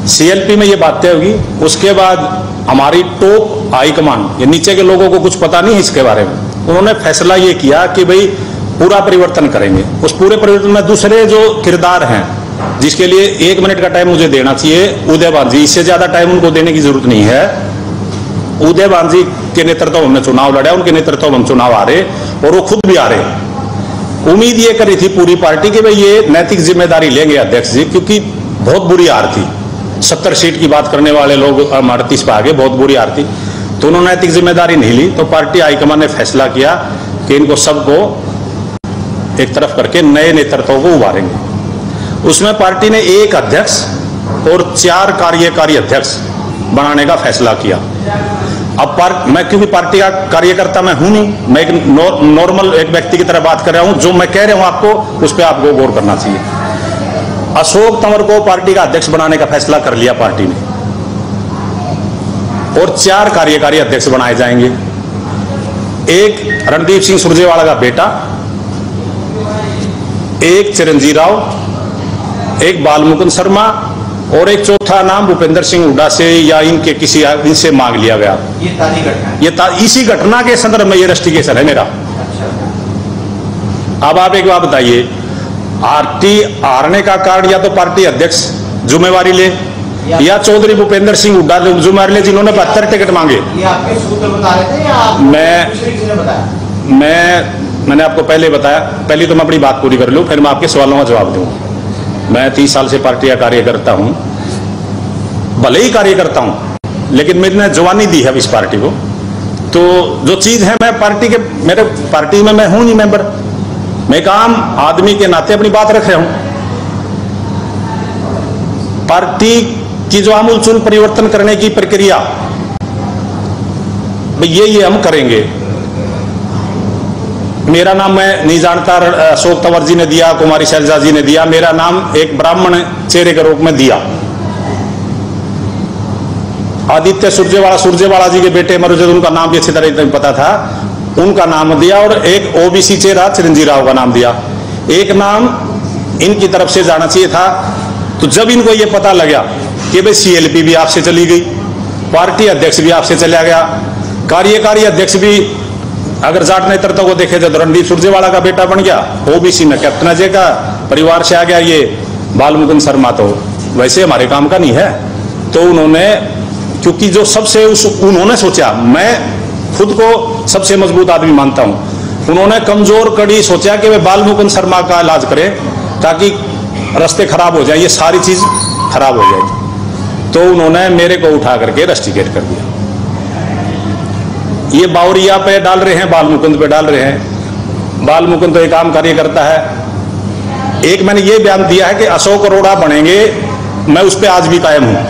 CLP में ये बात तय होगी। उसके बाद हमारी टॉप हाईकमान, ये नीचे के लोगों को कुछ पता नहीं इसके बारे में, उन्होंने फैसला ये किया कि भाई पूरा परिवर्तन करेंगे। उस पूरे परिवर्तन में दूसरे जो किरदार हैं, जिसके लिए 1 मिनट का टाइम मुझे देना चाहिए, उदयभान जी, इससे ज्यादा टाइम उनको देने की जरूरत नहीं है। उदयभान जी के नेतृत्व हमने चुनाव लड़ा, उनके नेतृत्व हम चुनाव आ रहे और वो खुद भी आ रहे। उम्मीद ये करी थी पूरी पार्टी कि भाई ये नैतिक जिम्मेदारी लेंगे अध्यक्ष जी, क्योंकि बहुत बुरी हार थी। 70 सीट की बात करने वाले लोग 38 पे आ गए, बहुत बुरी हार थी। तो उन्होंने नैतिक जिम्मेदारी नहीं ली। तो पार्टी हाईकमान ने फैसला किया कि इनको सबको एक तरफ करके नए नेतृत्व को उभारेंगे। उसमें पार्टी ने 1 अध्यक्ष और 4 कार्यकारी अध्यक्ष बनाने का फैसला किया। अब मैं क्योंकि पार्टी का कार्यकर्ता मैं हूं नहीं, मैं एक नॉर्मल एक व्यक्ति की तरह बात कर रहा हूं। जो मैं कह रहा हूं आपको, उस पर आपको गौर करना चाहिए। अशोक तंवर को पार्टी का अध्यक्ष बनाने का फैसला कर लिया पार्टी ने, और 4 कार्यकारी अध्यक्ष बनाए जाएंगे। एक रणदीप सिंह सुरजेवाला का बेटा, एक चिरंजीव राव, एक बालमुकुंद शर्मा, और एक चौथा नाम भूपेंद्र सिंह हुड्डा से या इनके किसी इनसे मांग लिया गया। ये ताजी घटना है। इसी घटना के संदर्भ में ये रस्टिकेशन है मेरा। अब आप एक बात बताइए, पार्टी हारने का कारण या तो पार्टी अध्यक्ष जिम्मेवारी ले या चौधरी भूपेंद्र सिंह हुड्डा जिम्मेवारी ले, जिन्होंने 72 टिकट मांगे। ये आपके सूत्र बता रहे थे या आपको किसी ने बताया? मैंने आपको पहले बताया। पहले तो मैं अपनी बात पूरी कर लूं, फिर मैं आपके सवालों का जवाब दूंगा। मैं 30 साल से पार्टी का कार्यकर्ता हूं, भले ही कार्यकर्ता हूं, लेकिन मैंने जवानी दी है इस पार्टी को। तो जो चीज है, मैं पार्टी के, मेरे पार्टी में मैं हूं नहीं मेंबर, मैं एक आम आदमी के नाते अपनी बात रख रहा हूं। पार्टी की जो आमूलचूल परिवर्तन करने की प्रक्रिया, ये हम करेंगे। मेरा नाम मैं नहीं जानता, अशोक तंवर जी ने दिया, कुमारी शैलजा जी ने दिया, मेरा नाम एक ब्राह्मण चेहरे के रूप में दिया। आदित्य सुरजेवाला जी के बेटे मुझे उनका नाम भी अच्छी तरह नहीं पता था, उनका नाम दिया, और एक ओबीसी चेहरा चिरंजीव राव का नाम दिया। एक नाम इनकी तरफ से जाना चाहिए था। तो जब इनको ये पता लगा कि भाई सीएलपी भी आपसे चली गई, पार्टी अध्यक्ष भी आपसे चला गया, कार्यकारी अध्यक्ष भी अगर जाट नेतृत्व को देखे तो रणदीप सुरजेवाला का बेटा बन गया, ओबीसी में कैप्टन अजय का परिवार से आ गया ये बालमुकुंद शर्मा, तो वैसे हमारे काम का नहीं है। तो उन्होंने, क्योंकि जो सबसे उन्होंने सोचा, मैं खुद को सबसे मजबूत आदमी मानता हूं, उन्होंने कमजोर कड़ी सोचा कि वे बालमुकुंद शर्मा का इलाज करें ताकि रास्ते खराब हो जाए, ये सारी चीज खराब हो जाएगी। तो उन्होंने मेरे को उठा करके रस्टिकेट कर दिया। ये बावरिया पे डाल रहे हैं, बालमुकुंद पे डाल रहे हैं। बालमुकुंद तो एक आम कार्यकर्ता है। एक मैंने ये बयान दिया है कि अशोक अरोड़ा बनेंगे, मैं उस पर आज भी कायम हूं।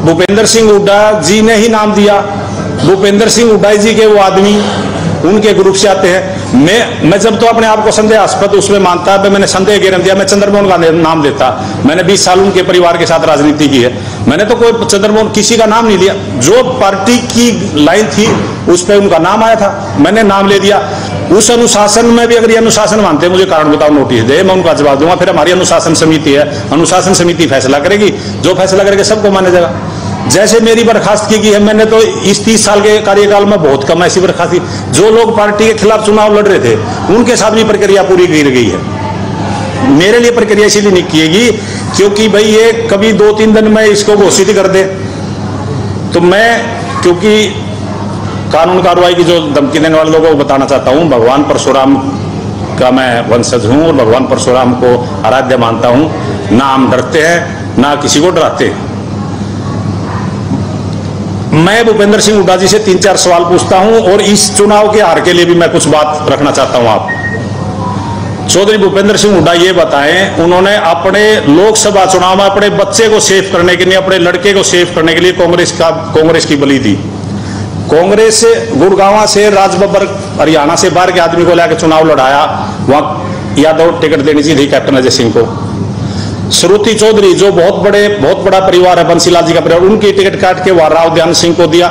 भूपेंद्र सिंह हुड्डा जी ने ही नाम दिया, भूपेंद्र सिंह हुड्डा जी के वो आदमी उनके ग्रुप से आते हैं। मैं जब तो अपने आप को संदेहास्पद उसमें मानता है, मैंने संदेह गिरन दिया, मैं चंद्रमोहन का नाम देता। मैंने 20 साल उनके परिवार के साथ राजनीति की है, मैंने तो कोई चंद्रमोहन किसी का नाम नहीं लिया। जो पार्टी की लाइन थी उस पर उनका नाम आया था, मैंने नाम ले दिया। उस अनुशासन में भी अगर ये अनुशासन मानते, मुझे कारण बताओ, नोटिस दे, मैं उनका जवाब दूंगा। फिर हमारी अनुशासन समिति है, अनुशासन समिति फैसला करेगी, जो फैसला करेगी सबको माना जाएगा। जैसे मेरी बर्खास्तगी की है, मैंने तो इस 30 साल के कार्यकाल में बहुत कम ऐसी बर्खास्तगी, जो लोग पार्टी के खिलाफ चुनाव लड़ रहे थे उनके साथ भी प्रक्रिया पूरी की गई है। मेरे लिए प्रक्रिया इसीलिए नहीं किएगी क्योंकि भाई ये कभी 2-3 दिन में इसको घोषित कर दे, तो मैं, क्योंकि कानून कार्रवाई की जो धमकी देने वाले लोगों को बताना चाहता हूं, भगवान परशुराम का मैं वंशज हूं और भगवान परशुराम को आराध्य मानता हूं। ना हम डरते हैं ना किसी को डराते हैं। मैं भूपेंद्र सिंह हुड्डा जी से 3-4 सवाल पूछता हूं और इस चुनाव के हार के लिए भी मैं कुछ बात रखना चाहता हूं। आप चौधरी भूपेंद्र सिंह हुड्डा ये बताएं, उन्होंने अपने लोकसभा चुनाव में अपने बच्चे को सेव करने के लिए, अपने लड़के को सेव करने के लिए कांग्रेस की बलि दी। कांग्रेस गुड़गांव से राजबब्बर हरियाणा से बाहर के आदमी को लेकर चुनाव लड़ाया, वहां यादव टिकट देनी चाहिए थी कैप्टन अजय सिंह को। श्रुति चौधरी जो बहुत बड़ा परिवार है, बंसीलाल जी का परिवार, उनकी टिकट काट के वहां राव ध्यान सिंह को दिया।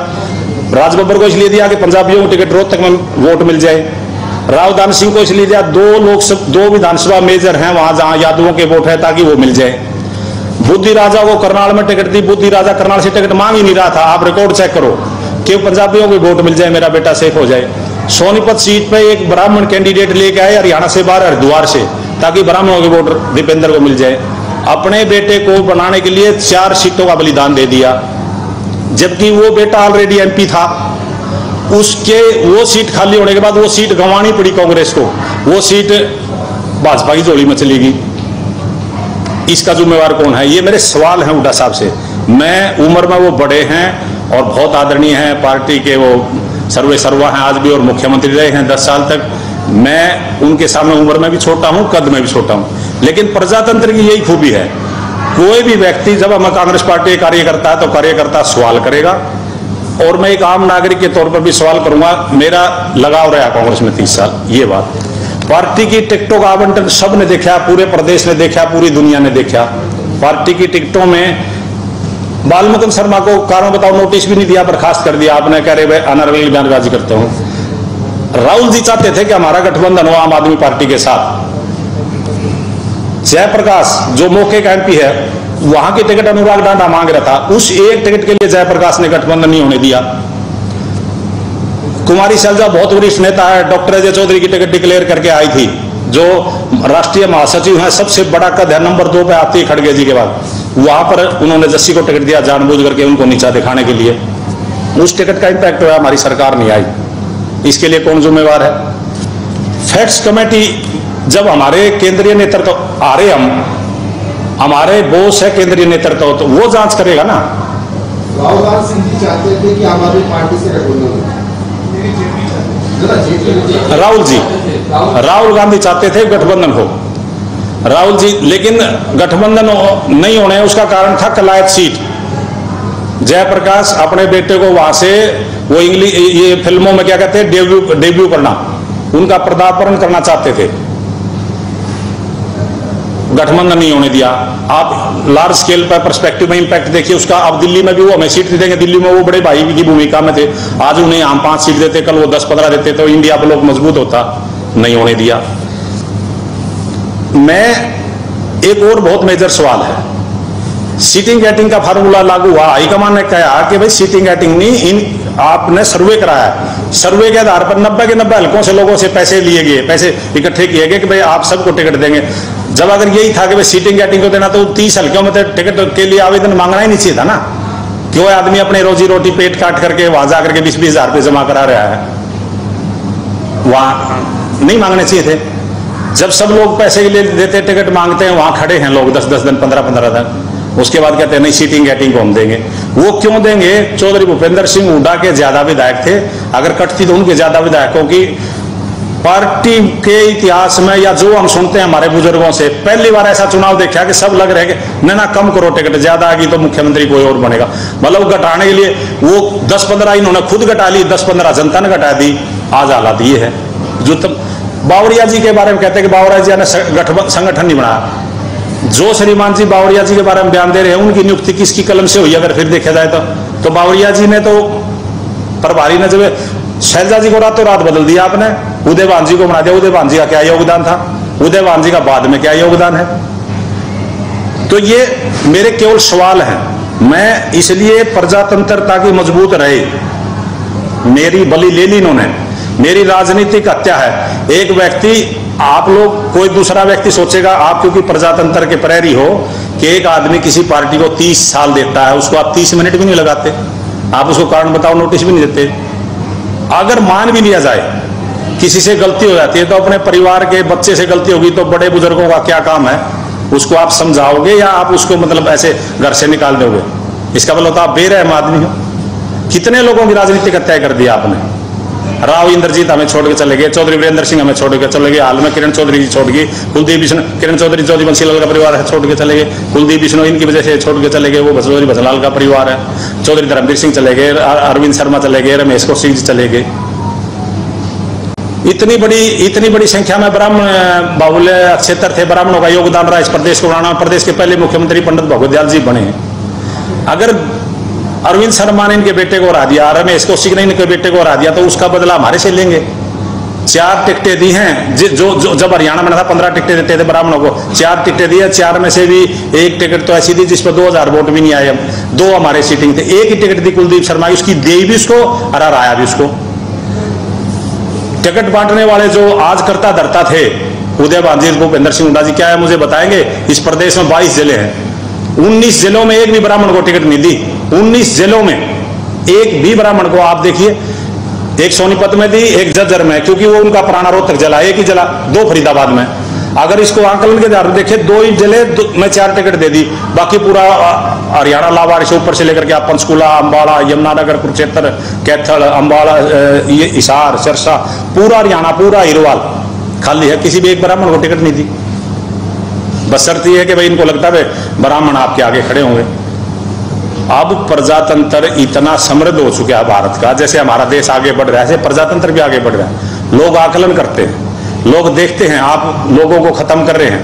राजबब्बर को इसलिए दिया कि पंजाबियों को टिकट रोहतक में वोट मिल जाए। रावदान सिंह को इसलिए दिया, दो विधानसभा मेजर हैं वहां जहां यादवों के वोट है, ताकि वो मिल जाए। बुद्धि राजा को करनाल में टिकट दी, बुद्धि राजा करनाल से टिकट मांग ही नहीं रहा था। आप रिकॉर्ड चेक करो कि पंजाबियों के वोट मिल जाए, मेरा बेटा सेफ हो जाए। सोनीपत सीट पे एक ब्राह्मण कैंडिडेट लेके आए हरियाणा से, बाहर हरिद्वार से, ताकि ब्राह्मणों के वोट दीपेंद्र को मिल जाए। अपने बेटे को बनाने के लिए 4 सीटों का बलिदान दे दिया, जबकि वो बेटा ऑलरेडी एमपी था। उसके वो सीट खाली होने के बाद वो सीट गंवानी पड़ी कांग्रेस को, वो सीट भाजपा की झोली में चली गई। इसका जिम्मेवार कौन है? ये मेरे सवाल हैं हुड्डा साहब से। मैं उम्र में वो बड़े हैं और बहुत आदरणीय हैं, पार्टी के वो सर्वे सर्वा हैं आज भी, और मुख्यमंत्री रहे हैं 10 साल तक। मैं उनके सामने उम्र में भी छोटा हूं, कद में भी छोटा हूं, लेकिन प्रजातंत्र की यही खूबी है, कोई भी व्यक्ति जब हमें कांग्रेस पार्टी कार्यकर्ता है तो कार्यकर्ता सवाल करेगा, और मैं एक आम नागरिक के तौर पर भी सवाल करूंगा। मेरा लगाव रहा कांग्रेस में 30 साल, ये बात। पार्टी की टिकटों का आवंटन सब ने देखा, पूरे प्रदेश ने देखा, पूरी दुनिया ने देखा। पार्टी की टिकटों में बालमुकुंद शर्मा को कारण बताओ नोटिस भी नहीं दिया, बर्खास्त कर दिया आपने, कह रहे अनर्गल बयानबाजी करते हो। राहुल जी चाहते थे कि हमारा गठबंधन हो आम आदमी पार्टी के साथ। जयप्रकाश जो मौके का एमपी है, वहां की टिकट अनुराग डांडा मांग रहा था, उस एक टिकट के लिए जयप्रकाश ने गठबंधन नहीं होने दिया। कुमारी सैलजा बहुत वरिष्ठ नेता है, डॉक्टर अजय चौधरी की टिकट डिक्लेयर करके आई थी, जो राष्ट्रीय महासचिव हैं, सबसे बड़ा कद है, नंबर 2 पे आती है खड़गे जी के बाद। वहां पर उन्होंने जस्सी को टिकट दिया जानबूझ करके, उनको नीचा दिखाने के लिए। उस टिकट का इंपैक्ट हुआ, हमारी सरकार नहीं आई। इसके लिए कौन जिम्मेवार है? फैक्ट्स कमेटी, जब हमारे केंद्रीय नेतृत्व आ रहे, हमारे बोस है केंद्रीय नेतृत्व, तो वो जांच करेगा ना। रावदान सिंह जी चाहते थे कि आम आदमी पार्टी से गठबंधन। राहुल गांधी चाहते थे गठबंधन हो, राहुल जी, लेकिन गठबंधन नहीं होने उसका कारण था कलायत सीट। जयप्रकाश अपने बेटे को वहां से वो इंग्लिश ये फिल्मों में क्या कहते हैं डेब्यू करना, उनका पदार्पण करना चाहते थे, गठबंधन नहीं होने दिया। आप लार्ज स्केल पर पर्सपेक्टिव में इंपैक्ट देखिए उसका। अब दिल्ली में भी वो हमें सीट देंगे, दिल्ली में वो बड़े भाई की भूमिका में थे, आज उन्हें हम 5 सीट देते, कल वो 10-15 देते, तो इंडिया ब्लॉक मजबूत होता, नहीं होने दिया। मैं एक और बहुत मेजर सवाल है, सीटिंग गेटिंग का फार्मूला लागू हुआ, हाईकमान ने कहा कि भाई सीटिंग गेटिंग नहीं, आपने सर्वे कराया, सर्वे के आधार पर 90 के 90 हल्कों से लोगों से पैसे लिए गए, पैसे इकट्ठे किए गए कि भाई आप सबको टिकट देंगे। जब अगर यही था कि भाई सीटिंग गेटिंग को देना, तो 30 हल्कों में तो टिकट के लिए आवेदन मांगना ही नहीं चाहिए था ना। क्यों आदमी अपने रोजी रोटी पेट काट करके वहां जाकर के 20-20 हजार रुपये जमा करा रहा है, वहां नहीं मांगने चाहिए थे। जब सब लोग पैसे के लिए देते टिकट मांगते हैं, वहां खड़े हैं लोग 10-10 दिन 15-15 दिन, उसके बाद कहते हैं नहीं सीटिंग गेटिंग को हम देंगे। वो क्यों देंगे? चौधरी भूपेंद्र सिंह हुड्डा के ज्यादा विधायक थे, अगर कटती तो उनके ज्यादा विधायकों की। पार्टी के इतिहास में या जो हम सुनते हैं हमारे बुजुर्गों से, पहली बार ऐसा चुनाव देखा कि सब लग रहे कि ना कम करो टिकट, ज्यादा आएगी तो मुख्यमंत्री कोई और बनेगा। मतलब घटाने के लिए वो 10-15 इन्होंने खुद घटा ली, 10-15 जनता ने घटा दी। आज हालात ये है। जो बावरिया जी के बारे में कहते हैं कि बावरिया जी ने संगठन नहीं बनाया, जो श्रीमान जी बावरिया जी के बारे में बयान दे रहे हैं, उनकी नियुक्ति किसकी कलम से हुई अगर फिर देखा जाए तो बावरिया जी ने, तो प्रभारी ने जब शैलजा जी को रातों रात बदल दिया आपने, उदयभान जी को बना दिया। उदयभान जी का क्या योगदान था? उदयभान जी का बाद में क्या योगदान है? तो ये मेरे केवल सवाल हैं। मैं इसलिए प्रजातंत्रता की मजबूत रहे, मेरी बलि ले ली इन्होंने, मेरी राजनीतिक हत्या है। एक व्यक्ति, आप लोग कोई दूसरा व्यक्ति सोचेगा, आप क्योंकि प्रजातंत्र के प्रहरी हो, कि एक आदमी किसी पार्टी को 30 साल देता है, उसको आप 30 मिनट भी नहीं लगाते, आप उसको कारण बताओ नोटिस भी नहीं देते। अगर मान भी लिया जाए किसी से गलती हो जाती है, तो अपने परिवार के बच्चे से गलती होगी तो बड़े बुजुर्गों का क्या काम है? उसको आप समझाओगे या आप उसको मतलब ऐसे घर से निकाल दोगे? इसका मतलब तो आप बेरहम आदमी हो। कितने लोगों की राजनीतिक हत्या कर दिया आपने। राव इंद्रजीत हमें छोड़ के चले गए, चौधरी वीरेंद्र सिंह हमें छोड़ के चले गए, हाल में किरण चौधरी जी छोड़ गई, कुलदीप बिश्नोई, किरण चौधरी चौधरी बंसीलाल का परिवार है, छोड़ के चले गए, कुलदीप बिश्नोई इनकी वजह से छोड़ के चले गए, वो चौधरी भजनलाल का परिवार है, चौधरी धर्मवीर सिंह चले गए, अरविंद शर्मा चले गए, रमेश कौशिक जी चले गए। इतनी बड़ी संख्या में ब्राह्मण बाहुल्य क्षेत्र थे, ब्राह्मणों का योगदान रहा इस प्रदेश को बनाना। प्रदेश के पहले मुख्यमंत्री पंडित भगवत दयाल जी बने। अगर अरविंद शर्मा ने इनके बेटे को हरा दिया, रमेश कौशिक ने इनके बेटे को हरा दिया, तो उसका बदला हमारे से लेंगे। 4 टिकटें दी हैं। जो जब हरियाणा में था 15 टिकटें देते थे ब्राह्मणों को, 4 टिकटें दी है। 4 में से भी एक टिकट तो ऐसी थी जिस पर 2000 वोट भी नहीं आए। 2 हमारे सीटिंग थे। एक ही टिकट दी कुलदीप शर्मा की, उसकी दे भी उसको और हराया भी उसको। टिकट बांटने वाले जो आज करता धरता थे उदय भांजी, भूपेंद्र सिंह हुड्डा जी, क्या है मुझे बताएंगे? इस प्रदेश में 22 जिले हैं, 19 जिलों में एक भी ब्राह्मण को टिकट नहीं दी। 19 जिलों में एक भी ब्राह्मण को आप देखिए, एक सोनीपत में दी, एक जज्जर में, क्योंकि वो उनका पुराना रोहतक जला, एक ही जला, 2 फरीदाबाद में। अगर इसको आंकलन के आधार पर देखे 2 ही जिले में 4 टिकट दे दी, बाकी पूरा हरियाणा लावारिश ऊपर से लेकर के आप पंचकूला, अंबाला, यमुनानगर, कुरुक्षेत्र, कैथल, अंबाला, ये हिसार, सिरसा, पूरा हरियाणा, पूरा हिरवाल खाली है। किसी भी एक ब्राह्मण को टिकट नहीं दी। बशर्त ये है कि भाई इनको लगता है ब्राह्मण आपके आगे खड़े होंगे। अब प्रजातंत्र इतना समृद्ध हो चुका है भारत का, जैसे हमारा देश आगे बढ़ रहा है ऐसे प्रजातंत्र भी आगे बढ़ रहा है। लोग आकलन करते हैं, लोग देखते हैं, आप लोगों को खत्म कर रहे हैं।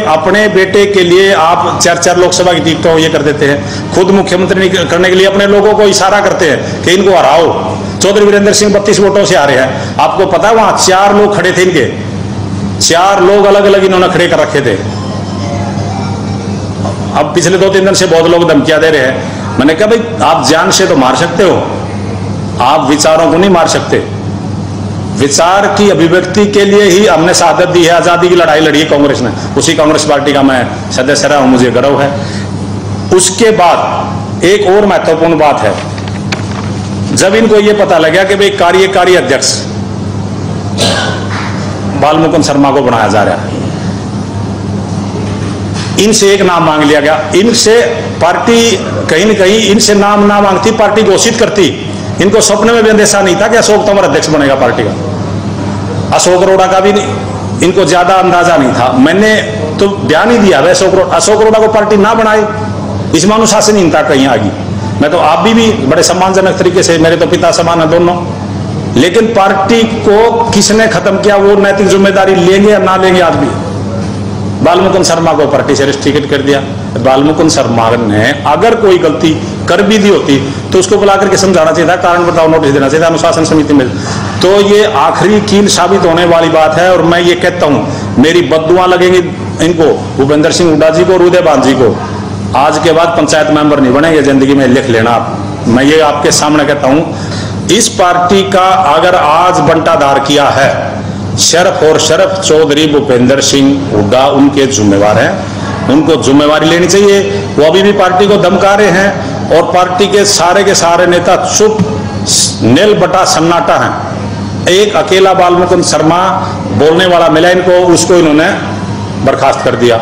अपने बेटे के लिए आप 4 लोकसभा की टिकटों ये कर देते हैं। खुद मुख्यमंत्री करने के लिए अपने लोगों को इशारा करते हैं कि इनको हराओ। चौधरी वीरेंद्र सिंह 32 वोटों से आ रहे हैं। आपको पता है वहां 4 लोग खड़े थे, इनके 4 लोग अलग अलग इन्होंने खड़े कर रखे थे। अब पिछले 2-3 दिन से बहुत लोग धमकियां दे रहे हैं। मैंने कहा भाई आप जान से तो मार सकते हो, आप विचारों को नहीं मार सकते। विचार की अभिव्यक्ति के लिए ही हमने शहादत दी है, आजादी की लड़ाई लड़ी है कांग्रेस ने। उसी कांग्रेस पार्टी का मैं सदस्य रहा हूं, मुझे गर्व है। उसके बाद एक और महत्वपूर्ण बात है, जब इनको यह पता लगा कि भाई कार्यकारी अध्यक्ष बालमुकुंद शर्मा को बनाया जा रहा है, इनसे एक नाम मांग लिया गया। इनसे पार्टी कहीं न कहीं इनसे नाम ना मांगती, पार्टी घोषित करती। इनको स्वप्न में भी अंदेशा नहीं था कि अशोक तंवर अध्यक्ष बनेगा पार्टी का। अशोक अरोड़ा का भी इनको ज्यादा अंदाजा नहीं था। मैंने तो बयान ही दिया अशोक अरोड़ा को पार्टी ना बनाए, इसमें अनुशासनहीनता कहीं आ गई। मैं तो आप भी बड़े सम्मानजनक तरीके से, मेरे तो पिता समान है दोनों, लेकिन पार्टी को किसने खत्म किया वो नैतिक जिम्मेदारी लेंगे या ना लेंगे आज भी। बालमुकुंद शर्मा को पार्टी से टिकट कर दिया। बालमुकुंद शर्मा ने अगर कोई गलती कर भी दी होती तो उसको बुला करके समझाना चाहिए था, कारण बताओ नोटिस देना चाहिए था अनुशासन समिति में। तो ये आखिरी कील साबित होने वाली बात है। और मैं ये कहता हूं, मेरी बद्दुआ लगेंगी इनको, भूपेंद्र सिंह हुड्डा जी को और उदय भांजी को। आज के बाद पंचायत मेंबर नहीं बनेंगे, जिंदगी में लिख लेना आप। मैं ये आपके सामने कहता हूं, इस पार्टी का अगर आज बंटाधार किया है शरफ और शरफ चौधरी भूपेंद्र सिंह हुड्डा उनके जिम्मेवार हैं, उनको जिम्मेवारी लेनी चाहिए। वो अभी भी पार्टी को धमका रहे हैं और पार्टी के सारे नेता चुप नील बटा सन्नाटा हैं। एक अकेला बालमुकुंद शर्मा बोलने वाला मिला इनको, उसको इन्होंने बर्खास्त कर दिया।